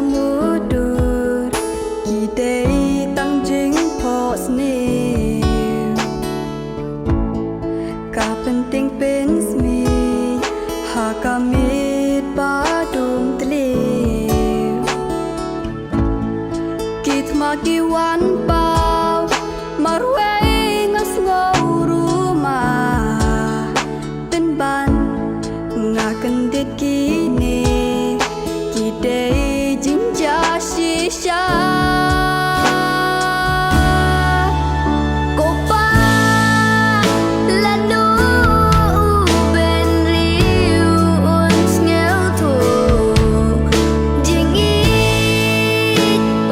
Mudur Kidei tang jing po snew Ka penting pen smi Ha kamit ba dum tliu Kit ma ki wan pau Marwe ngas ngau rumah Ten ban ngaken dit kini Kidei jinja shisha Kopa lanu ben riu uns ngeu tu Jingi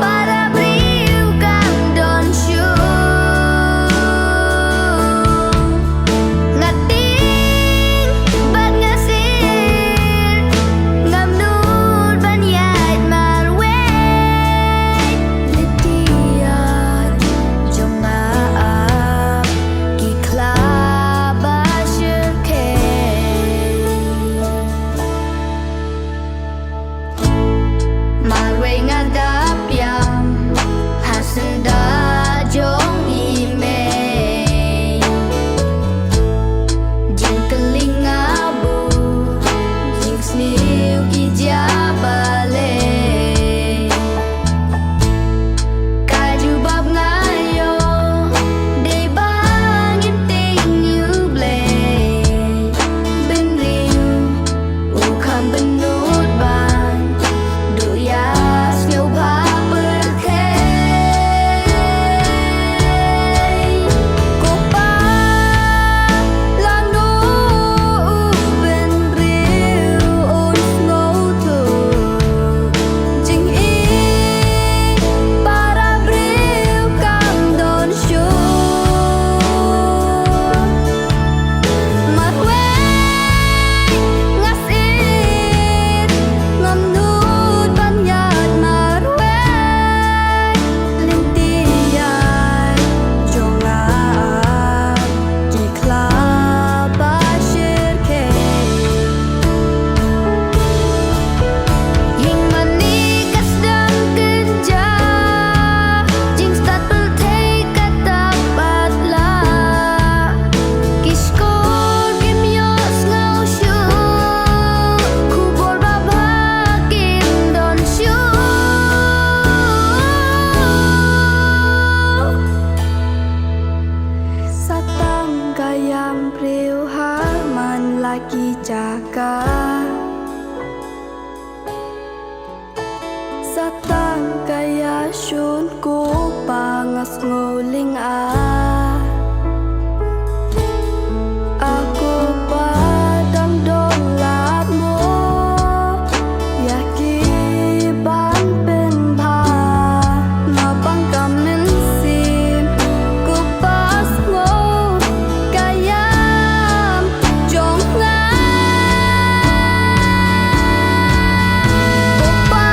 para briu kam don shu Ngating bat ngasir ngam nur ban yait marwe Litiat jong maaf ki klaba shirke Marwe ngadap yam hasenda jong imei Jing keling abu Jing sniu ki jabale Kaju bab ngayo Dei bangin ting you blay Ben riu Ukam benut ban Du yas ngeu ba berkei Kopa lanu ben riu uns ngau tu Jing i para briu kam don shu Marwe ngasir ngam nut ban yat marwe Lintian jong laap ki klaba shirke Ying mani kasdam kerja Jing start pelthei katak patla Kishkor kim yos ngau shu Kubor baba kim don shu Satang gayam priu man lagi jaga Satang gaya shun ku pangas nguling Aku padang dolap mo Yaki ban pen ba Mabang kamen sim Ku pas mo Kayam jong Kopa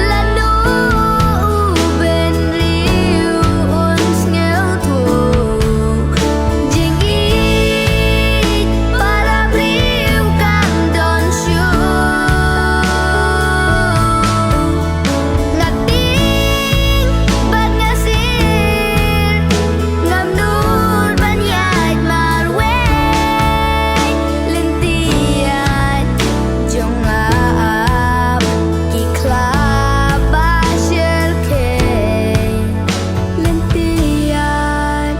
lanu ben riu uns ngeu tu Jing i para briu kam don shu Ngating bat ngasir ngam nur ban yait marwe Lintiat jong laap ki klaba shirke Lintiat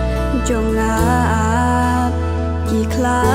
jong laap ki klaba